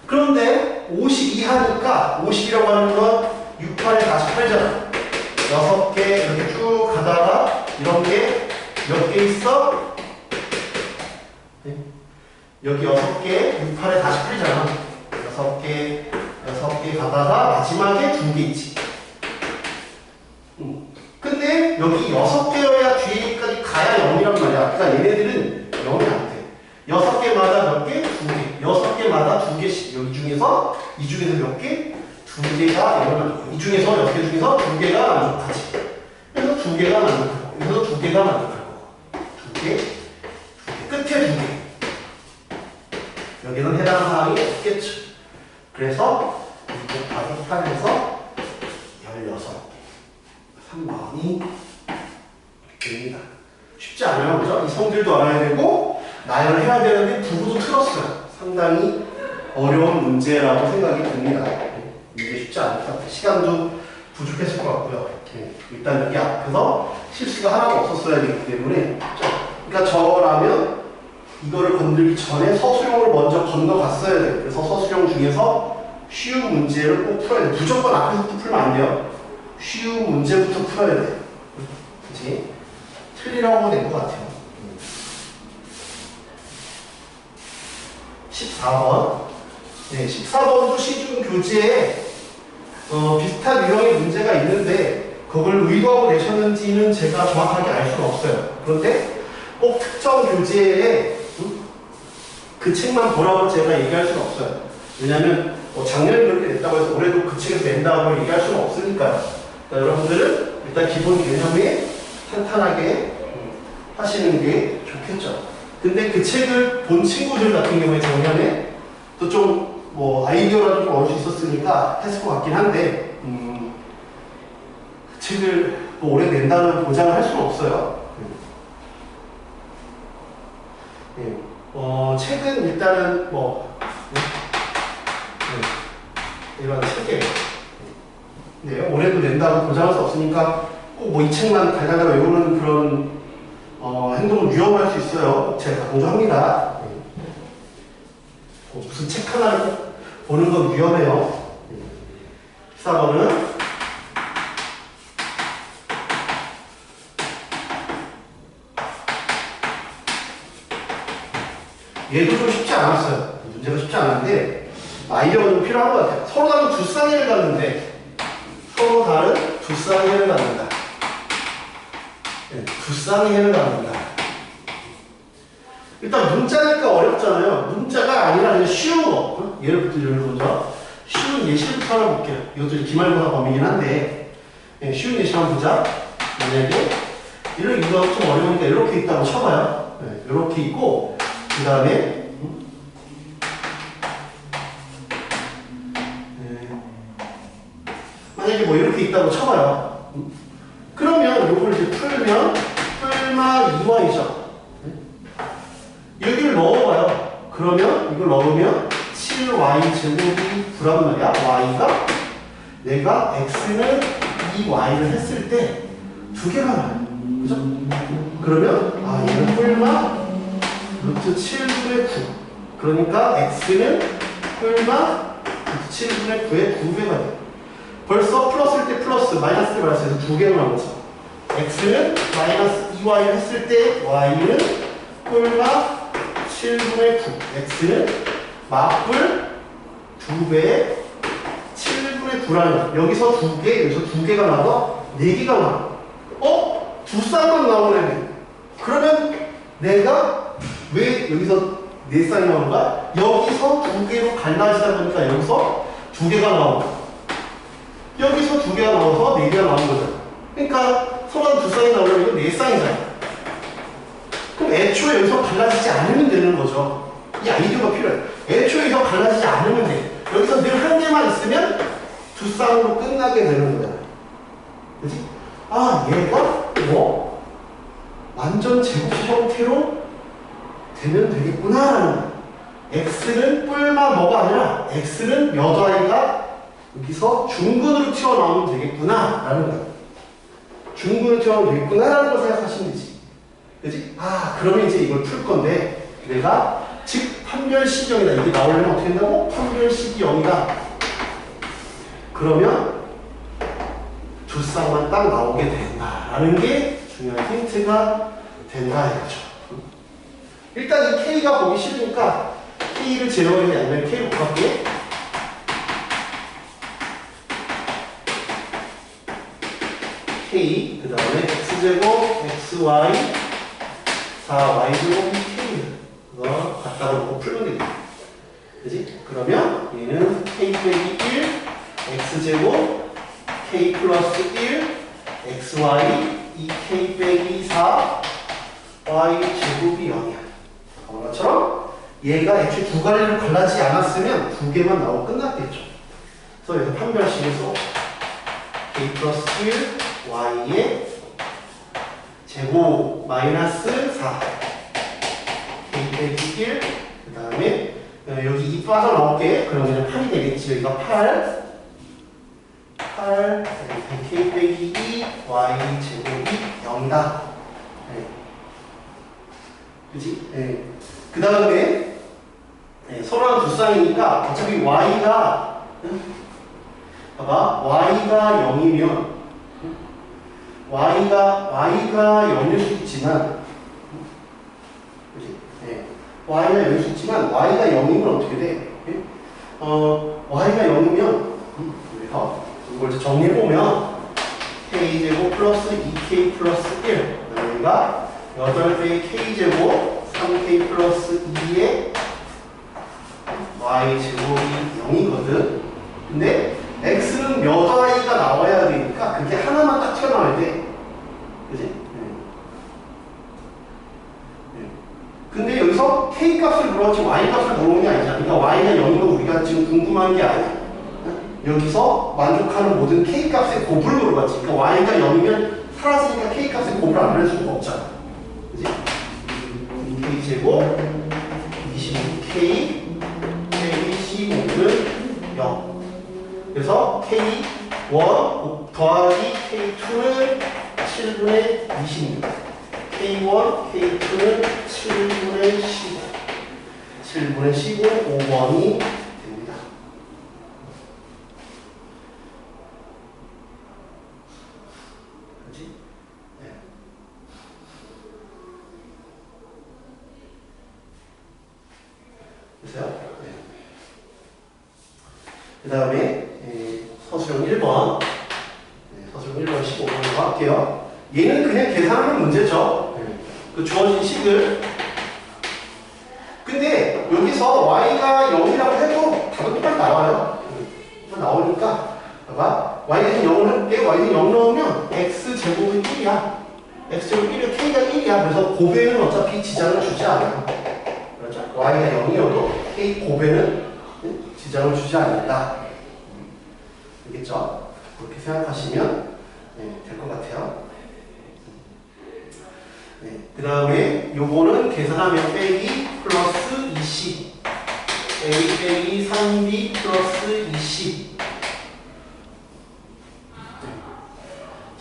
그런데 50 이하니까 50이라고 하는 건 6, 8에 48잖아. 6개 이렇게 쭉 가다가 이런 게 몇 개 있어? 여기 6개, 6, 8에 48이잖아. 6개 가다가 마지막에 2개 있지. 근데 여기 6개여야 뒤에까지 가야 0이란 말이야. 그러니까 얘네들은 0이 안 돼. 6개마다 몇 개? 2개. 6개마다 2개씩. 여기 중에서, 이 중에서 몇 개? 2개가 0을 만족하고. 이 중에서 6개 중에서 2개가 만족하지. 그래서 2개가 만족하고. 그래서 2개가 만족하고. 2개, 끝에 2개. 여기는 해당 사항이 없겠죠. 그래서 2 곱하기 8에서 16개. 3번이 됩니다. 쉽지 않아요, 그죠? 이 성질도 알아야 되고 나열을 해야 되는데 부호도 틀었어요. 상당히 어려운 문제라고 생각이 듭니다. 이게 쉽지 않을 것 같아요. 시간도 부족했을 것 같고요. 일단 여기 앞에서 실수가 하나도 없었어야 되기 때문에 그러니까 저라면 이거를 건들기 전에 서술형을 먼저 건너갔어야 돼요. 그래서 서술형 중에서 쉬운 문제를 꼭 풀어야 돼요. 무조건 앞에서부터 풀면 안 돼요. 쉬운 문제부터 풀어야 돼. 그치? 틀리라고 된 것 같아요. 14번. 네, 14번도 시중 교재에 비슷한 유형의 문제가 있는데 그걸 의도하고 내셨는지는 제가 정확하게 알 수는 없어요. 그런데 꼭 특정 교재에 그 책만 보라고 제가 얘기할 수는 없어요. 왜냐하면 뭐 작년에 그렇게 냈다고 해서 올해도 그 책에서 낸다고 얘기할 수는 없으니까요. 그러니까 여러분들은 일단 기본 개념이 탄탄하게 하시는 게 좋겠죠. 근데 그 책을 본 친구들 같은 경우에 작년에 또 좀 뭐 아이디어라도 좀 얻을 수 있었으니까 했을 것 같긴 한데 그 책을 뭐 올해 낸다는 보장을 할 수는 없어요. 책은 일단은 뭐 이런 책에 올해도 낸다고 보장할 수 없으니까 꼭 뭐 이 책만 달달달 외우는 그런 행동은 위험할 수 있어요. 제가 강조합니다. 무슨 책 하나를 보는 건 위험해요. 14번은 얘도 좀 쉽지 않았어요. 문제가 쉽지 않은데 아이디어가 좀 필요한 것 같아요. 서로 다른 두 쌍해를 갖는데 서로 다른 두 쌍해를 갖는다. 두 쌍해를 갖는다. 일단 문자니까 어렵잖아요. 문자가 아니라 그냥 쉬운 거. 예를 들어서 쉬운 예시부터 하나 볼게요. 이것도 기말고사 범위긴 한데 쉬운 예시 한번 보자. 만약에 이거 좀 어려우니까 이렇게 있다고 쳐봐요. 이렇게 있고 그 다음에 만약에 뭐 이렇게 있다고 쳐봐요. 그러면 이걸 이제 풀면 풀마 2y죠. 여기를 넣어봐요. 그러면 이걸 넣으면 7y 제곱이 구란 말이야. y가 내가 x는 2y를 했을 때 두 개가 나와요. 그죠? 그러면 얘는 뿔마 루트 7분의 9. 그러니까 x는 뿔마 루트 7분의 9의 2배가 돼요. 벌써 플러스일 때 플러스, 마이너스일 때 마이너스에서 두 개가 나온 거죠. x는 마이너스 2y 했을 때 y는 뿔마 7분의 9. x는 맞불 2배의 7분의 9라는 여기서 두 개, 여기서 두 개가 나와서 네 개가 나와. 두 쌍만 나오네. 그러면 내가 왜 여기서 네 쌍이 나오는가? 여기서 두 개로 갈라지다 보니까 여기서 두 개가 나오고 여기서 두 개가 나와서 네 개가 나온 거죠. 그러니까 서로 두 쌍이 나오려면 이거 네 쌍이잖아. 그럼 애초에 여기서 갈라지지 않으면 되는 거죠. 이 아이디어가 필요해. 애초에 여기서 갈라지지 않으면 돼. 여기서 늘 한 개만 있으면 두 쌍으로 끝나게 되는 거잖아. 그치? 얘가 뭐 완전 제곱식 형태로 되면 되겠구나. x는 뿔마 뭐가 아니라 x는 몇 y가 여기서 중근으로 튀어나오면 되겠구나 라는 거야. 중근으로 튀어나오면 되겠구나 라는 걸 생각하시면 되지. 그치? 그러면 이제 이걸 풀 건데 내가 즉 판별식이 0이다. 이게 나오려면 어떻게 된다고? 판별식이 0이다. 그러면 두 쌍만 딱 나오게 된다라는 게 중요한 힌트가 된다 이거죠. 일단 이 K가 보기 싫으니까 K를 제로하는 게 아니라 K를 곱할게. K 그 다음에 X제곱 XY 4Y제곱 K 그거 갖다가 놓고 풀면 되겠다. 그지? 그러면 얘는 K 빼기 1 X제곱 K 플러스 1 XY 2K 빼기 4 Y 제곱이 0이야. 그런 것처럼 얘가 애초에 두 가지를 갈라지지 않았으면 두 개만 나오고 끝났겠죠. 그래서 여기서 판별식에서 K 플러스 1 Y의 제곱 마이너스 4 K 빼기 1 그 다음에 여기 2 빠져나올게. 그럼 그냥 8이 되겠지. 여기가 8 K 빼기 2 Y 제곱이 0이다. 그치? 그 다음에 서로는 두 쌍이니까 어차피 Y가 봐봐 Y가 0이면 Y가 0일 수 있지만 그치? Y가 0일 수 있지만 Y가 0이면 어떻게 돼? Y가 0이면 이걸 이제 정리해보면 K제곱 플러스 2K 플러스 1 여기가 8배의 K제곱 3K 플러스 2의 y 제곱이 0이거든. 근데 x는 몇 y가 나와야 되니까 그게 하나만 딱 튀어나와야 돼. 그지? 근데 여기서 k 값을 물어봤지 y 값을 물어본 게 아니잖아. 그러니까 y가 0이면 우리가 지금 궁금한 게 아니야. 여기서 만족하는 모든 k 값의 곱을 물어봤지. 그러니까 y가 0이면 사라지니까 k 값의 곱을 안 할 수가 없잖아. 그지? k 제곱 25k k15는 0. 그래서 k1 더하기 k2는 7분의 26. k1, k2는 7분의 15. 7분의 15, 5번이 됩니다. 그렇지? 네. 됐어요? 네. 그 다음에 서술형 1번. 네, 서술형 1번 15번으로 할게요. 얘는 그냥 계산하는 문제죠. 그 주어진 식을. 근데 여기서 y가 0이라고 해도 답은 똑같이 나와요. 나오니까 봐봐. y는 0을 할게. y는 0 넣으면 x제곱은 1이야. x제곱 1이면 k가 1이야. 그래서 곱에는 어차피 지장을 주지 않아요. 그렇죠? y가 0이어도 k 곱에는 지장을 주지 않는다. 알겠죠? 그렇게 생각하시면 될 것 같아요. 네, 그 다음에 요거는 계산하면 빼기 플러스 20 a 빼기 3b 플러스 20.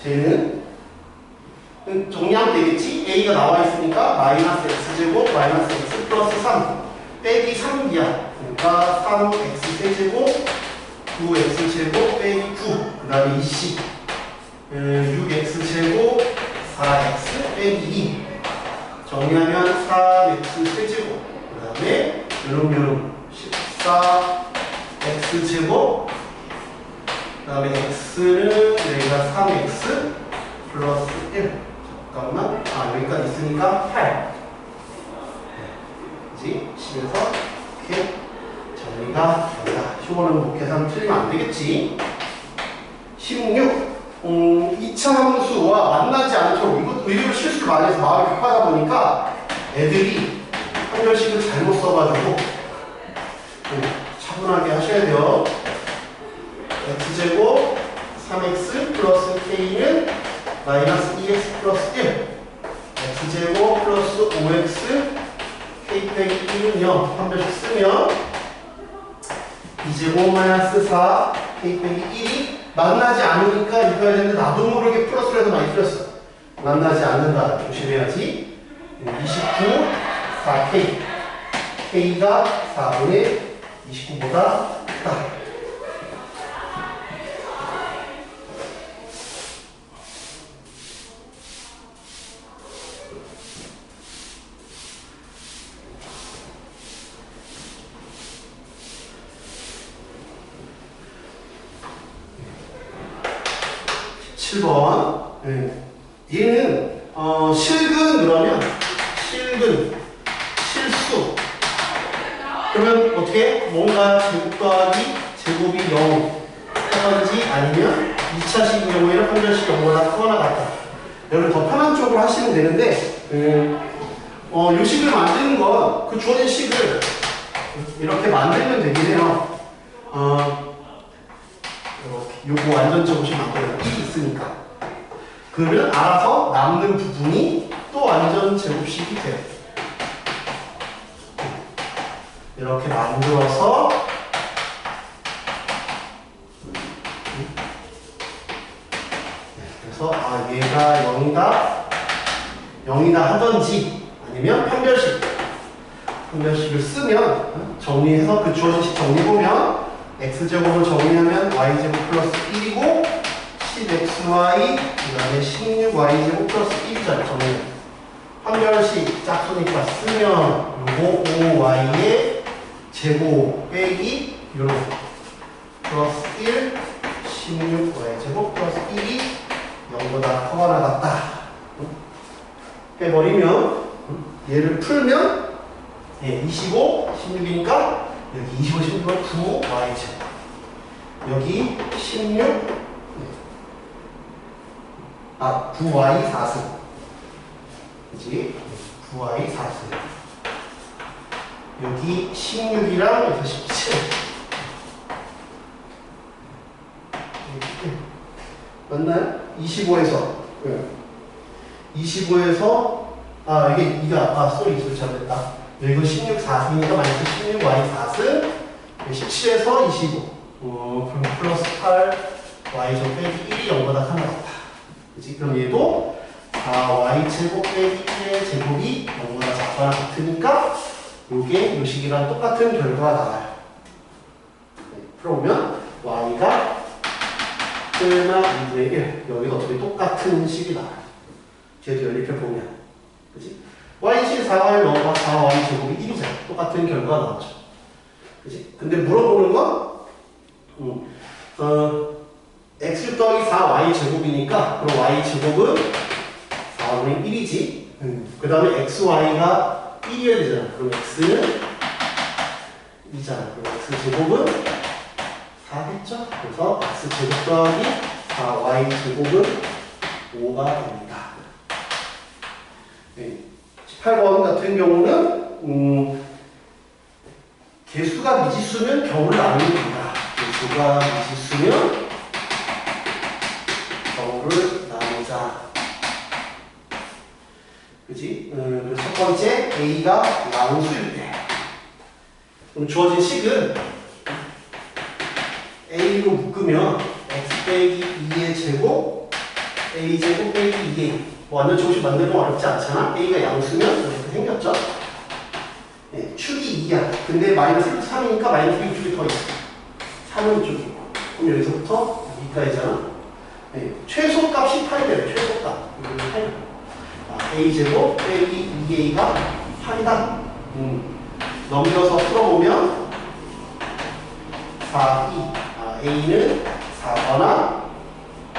쟤는 정리하면 되겠지? a가 나와 있으니까 마이너스 x제곱 마이너스 x 플러스 3 빼기 3b야. 그러니까 3x 세제곱 9x제곱 빼기 9 그 다음에 20 6x제곱 4x 빼기 2 정리하면 4x 세제곱 그 다음에 요놈 14x제곱 그 다음에 x는 여기가 3x 플러스 1 잠깐만 여기까지 있으니까 8 그치? 10에서 이렇게 정리가 된다. 이거는 뭐 계산 틀리면 안 되겠지. 16 2차 함수와 만나지 않도록 이것도 의외로 실수를 많이 해서 마음이 급하다 보니까 애들이 한별식을 잘못 써가지고 차분하게 하셔야 돼요. x제곱 3x 플러스 k는 마이너스 2x 플러스 1 x제곱 플러스 5x k 빼기 1은 0 한별식 쓰면 2제곱 마이너스 4 k 빼기 1이 만나지 않으니까 읽어야 되는데 나도 모르게 플러스를 해서 많이 틀렸어. 만나지 않는다. 조심해야지. 29, 4k. k가 4분의 29보다 크다. 얘는 실근 그러면 실근 실수 그러면 어떻게 뭔가 제곱 더하기 제곱이 0 하든지 아니면 2차식인 경우에는 판별식 0보다 크거나 같다. 여러분 더 편한 쪽으로 하시면 되는데 요 식을 만드는 건 그 주어진 식을 이렇게 만들면 되긴 해요. 요거 완전 제곱식 만들어 있으니까. 그러면 알아서 남는 부분이 또 완전 제곱식이 돼요. 이렇게 만들어서 그래서 얘가 0이다 하든지 아니면 판별식을 쓰면 정리해서 그 주어진 식 정리해보면 x제곱을 정리하면 y제곱 플러스 1이고 10xy 그 다음에 16y제곱 플러스 1이잖아. 정리 판별식 짝수니까 쓰면 요거 5y의 제곱 빼기 요런 플러스 1 16y제곱 플러스 1이 0보다 커거나 같다. 빼버리면 얘를 풀면 25 16이니까 여기 25, 16은 9y제곱. 여기 16, 9y 4승. 그치? 9y 4승. 여기 16이랑 여기서 17. 맞나요? 25에서. 네. 25에서, 소리 잘못했다. 여기 16, 4승이니까 마이너스 16y 4승. 17에서 25. 그럼 플러스 8, y 제곱 빼기 1이 0보다 크나 같다. 그치? 그럼 얘도 4y 제곱 빼기 1의 제곱이 0보다 작거나 같으니까 요게 요 식이랑 똑같은 결과가 나와요. 풀어보면 y가 1나 2분의 1 여기도 어차피 똑같은 식이 나와요. 쟤도 연립해 보면 그치? y식 4y 넣어봐 4y 제곱이 1이잖아. 똑같은 결과가 나오죠. 그치? 근데 물어보는 건 x 더하기 4y 제곱이니까 그럼 y 제곱은 4분의 1이지. 그 다음에 xy가 1이어야 되잖아. 그럼 x는 2잖아. 그럼 x 제곱은 4겠죠? 그래서 x 제곱 더하기 4y 제곱은 5가 됩니다. 18번 같은 경우는 개수가 미지수면 경우를 나누면 된다. 개수가 미지수면 경우를 나누자. 그치? 그래서 첫 번째 a가 양수일 때 그럼 주어진 식은 a로 묶으면 x 빼기 2의 제곱 a 제곱 빼기 2a 완전 조금씩 만들면 어렵지 않잖아? a가 양수면 이렇게 생겼죠? 네, 축이 2야. 근데 마이너스 1, 3이니까 마이너스 1 쪽이 더 있어. 3은 이쪽이고. 그럼 여기서부터 여기까지잖아. 네, 최소값이 8이 되네. 최소값. 여기 8. a제곱 빼기 2a가 8이다. 넘겨서 풀어보면 4, 2. a는 4거나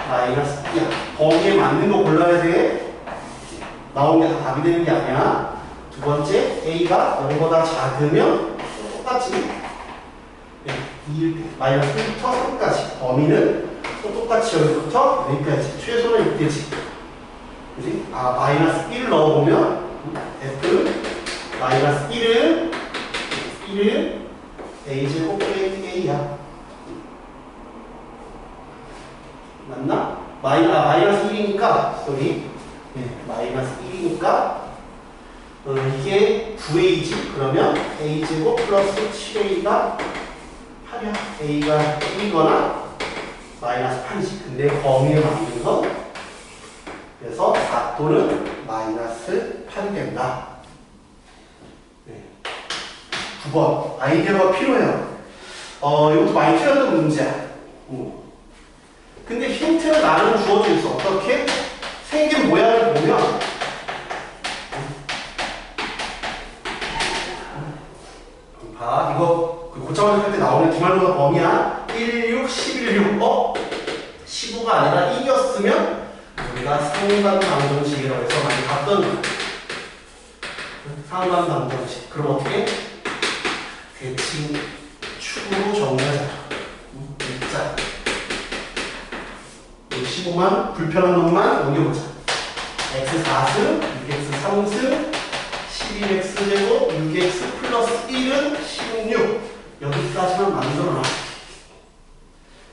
마이너스 2야. 거기에 맞는 거 골라야 돼. 나온 게 다 답이 되는 게 아니야. 두 번째, a가 0보다 작으면 똑같이 네, 2일 때 마이너스 1부터 3까지 범위는 또 똑같이 여기부터 여기까지 최소는 6대지. 그지? 마이너스 1을 넣어보면 f는 마이너스 1은 a제곱 빼기 a야. 맞나? 마이너스 1이니까 마이너스 1이니까 이게 9a지. 그러면 a제곱 플러스 7a가 8이야. a가 1이거나 마이너스 8이지. 근데 범위에 맞는 건 그래서 4 또는 마이너스 8이 된다. 9번 아이디어가 필요해요. 이것도 많이 틀렸던 문제야. 근데 힌트는 나는 주어져 있어. 어떻게? 생긴 모양을 보면 이거 고점을 할 때 나오는 기말로가 범위야. 1, 6, 11, 6. 15가 아니라 1이었으면 우리가 상반방정식이라고 해서 많이 봤던 거야. 상반방정식. 그럼 어떻게? 대칭축으로 정리하자. 자, 15만 불편한 놈만 넘겨보자. x 4승, 6x 3승, 12x제곱, 6x 플러스 1은 16. 여기까지만 만들어놔.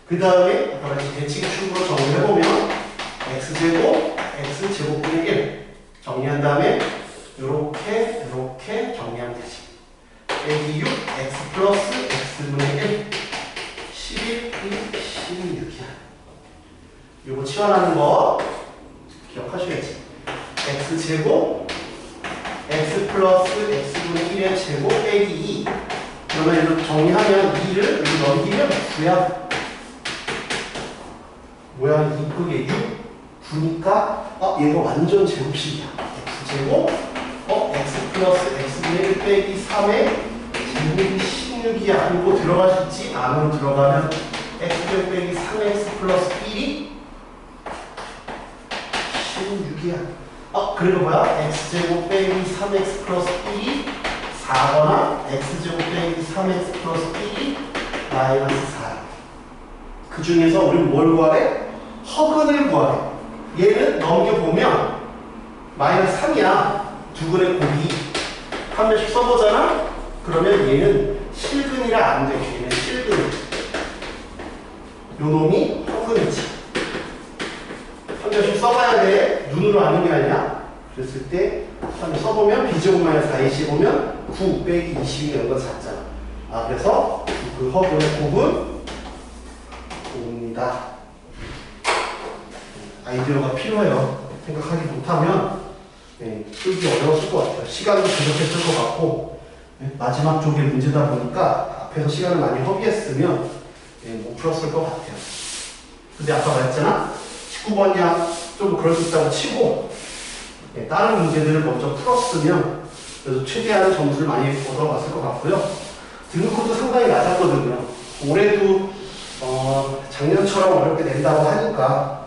그 다음에 아까 같이 대칭축으로 정리해보면 x제곱, x제곱분의 1 정리한 다음에 이렇게 정리하면 되지. 빼기 6, x 플러스 x분의 1 11, 16이야. 요거 치환하는 거 기억하셔야지. x제곱 x 플러스 x분의 1의 제곱 빼기 2. 그러면 이렇게 정리하면 2를 여기 넘기면 9야. 모양이 이쁘게 6, 9니까 얘가 완전 제곱식이야. x제곱 x 플러스 x분의 1 빼기 3의 제곱이 16이야. 이거 들어갈 수 있지? 안으로 들어가면 x제곱 빼기 3x 플러스 1이 16이야. 그리고 뭐야? x제곱 빼기 3x 플러스 1이 4거나 x제곱 빼기 3x 플러스 1이 마이너스 4. 그 중에서 우리는 뭘 구하래? 허근을 구하래. 얘는 넘겨보면 마이너스 3이야. 두근의 곱이. 한 명씩 써보잖아? 그러면 얘는 실근이라 안 돼. 얘는 실근. 요 놈이 허근이지. 한 명씩 써봐야 돼. 눈으로 아는 게 아니야. 그랬을 때 한번 써보면 b제곱 마이너스 4ac 보면 9 빼기 20이 이런 건 4잖아. 아, 그래서 그 허근의 곱은 5입니다. 아이디어가 필요해요. 생각하기 못하면 풀기 어려웠을 것 같아요. 시간도 부족했을 것 같고 마지막 쪽의 문제다 보니까 앞에서 시간을 많이 허비했으면 못 풀었을 것 같아요. 근데 아까 말했잖아. 19번이야 좀 그럴 수 있다고 치고 다른 문제들을 먼저 풀었으면 그래도 최대한 점수를 많이 얻어갔을 것 같고요. 등급컷도 상당히 낮았거든요. 올해도 작년처럼 어렵게 낸다고 하니까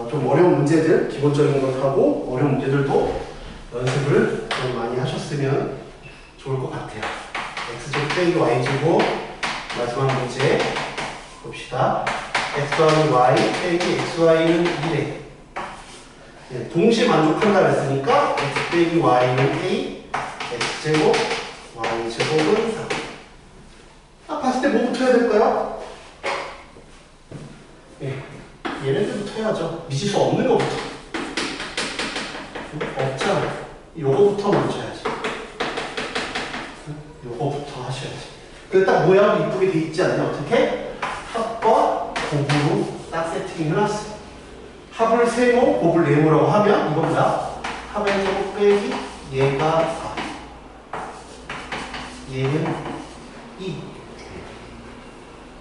좀 어려운 문제들, 기본적인 것하고 어려운 문제들도 연습을 좀 많이 하셨으면 좋을 것 같아요. x제곱 빼기 y제곱 마지막 문제 봅시다. x 더하기 y 빼기 xy는 1에 동시에 만족한다 했으니까 x 빼기 y는 a, x제곱 y제곱은 4. 봤을 때 뭐부터 해야 될까요? 얘네들부터 해야죠. 미지수 없는 거부터. 없잖아. 요거부터 먼저 해야지. 요거부터 하셔야지. 근데 딱 모양도 이쁘게 돼 있지 않냐? 어떻게? 합과 곱으로 딱 세팅을 해놨어. 합을 세모, 곱을 네모라고 하면 이건 뭐야? 합의 제곱 빼기 얘가 4. 얘는 2.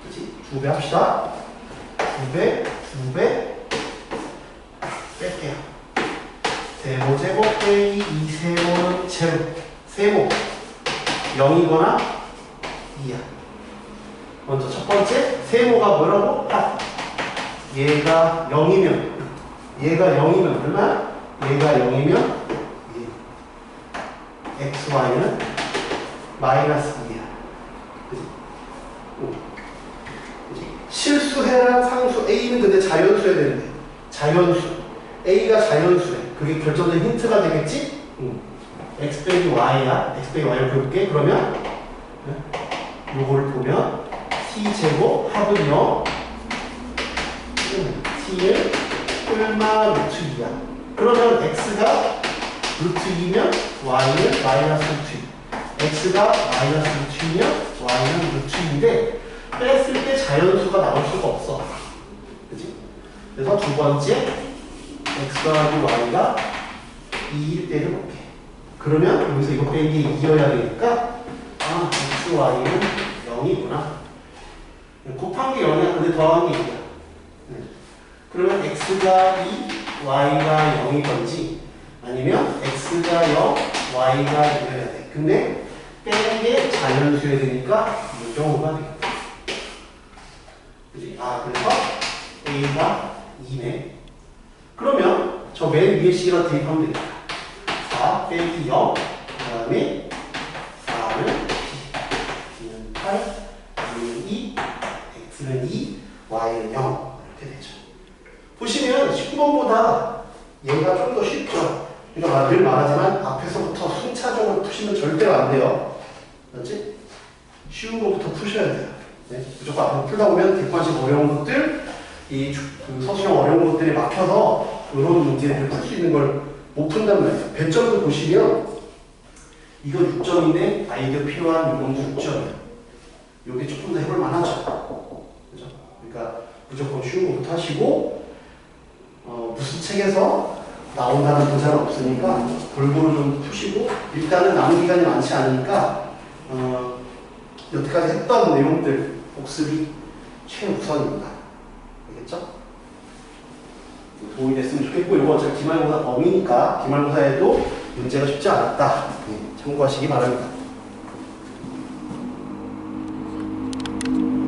그치? 2배 합시다. 2배, 2배 뺄게요. 세모 제곱 빼기 2세모는 제로. 세모 0이거나 2야. 먼저 첫 번째 세모가 뭐라고? 합. 얘가 0이면 얼마? 얘가 0이면 xy는 마이너스 2야. 그치? 실수해랑 상수 A는 근데 자연수여야 되는데 자연수 A가 자연수래. 그게 결정적인 힌트가 되겠지? x 빼기 y야. x 빼기 y를 볼게. 그러면 요거를 보면 t제곱 합은 0 t는 꼴마 루트 2야. 그러면 x가 루트 2면 y는 마이너스 루트 2. x가 마이너스 루트 2면 y는 루트 2인데 뺐을 때 자연수가 나올 수가 없어. 그치? 그래서 두 번째 x 더하기 y가 2일 때를 볼게. 그러면 여기서 이거 빼기 2여야 되니까 x, y는 0이구나. 곱한 게 0이야. 근데 더한 게 2야. 그러면 x가 2, y가 0이건지 아니면 x가 0, y가 2여야 돼. 근데 빼는 게 자연수여야 되니까 무정오가 되겠다. 그치? 그래서 A가 2네. 그러면 저 맨 위에 C가 대입하면 되겠다. 4 빼기 0, 그 다음에 4는 B, B는 8, B는 2, X는 2, Y는 0 이렇게 되죠. 보시면 19번보다 얘가 좀 더 쉽죠. 그러니까 늘 말하지만 앞에서부터 순차적으로 푸시면 절대로 안 돼요. 그렇지? 쉬운 거부터 푸셔야 돼요. 네? 무조건 앞으로 풀다 보면 객관식 어려운 것들, 그 서술형 어려운 것들이 막혀서 이런 문제를 풀 수 있는 걸 못 푼단 말이에요. 배점도 보시면 이거 6점인데 아이디어 필요한 이건 6점이에요. 이게 조금 더 해볼 만하죠. 그죠? 그러니까 무조건 쉬운 거부터 하시고 무슨 책에서 나온다는 보장은 없으니까 골고루 좀 푸시고 일단은 남은 기간이 많지 않으니까 여태까지 했던 내용들 복습이 최우선입니다. 알겠죠? 도움이 됐으면 좋겠고 이거 어차피 기말고사 범위니까 기말고사에도 문제가 쉽지 않았다. 참고하시기 바랍니다.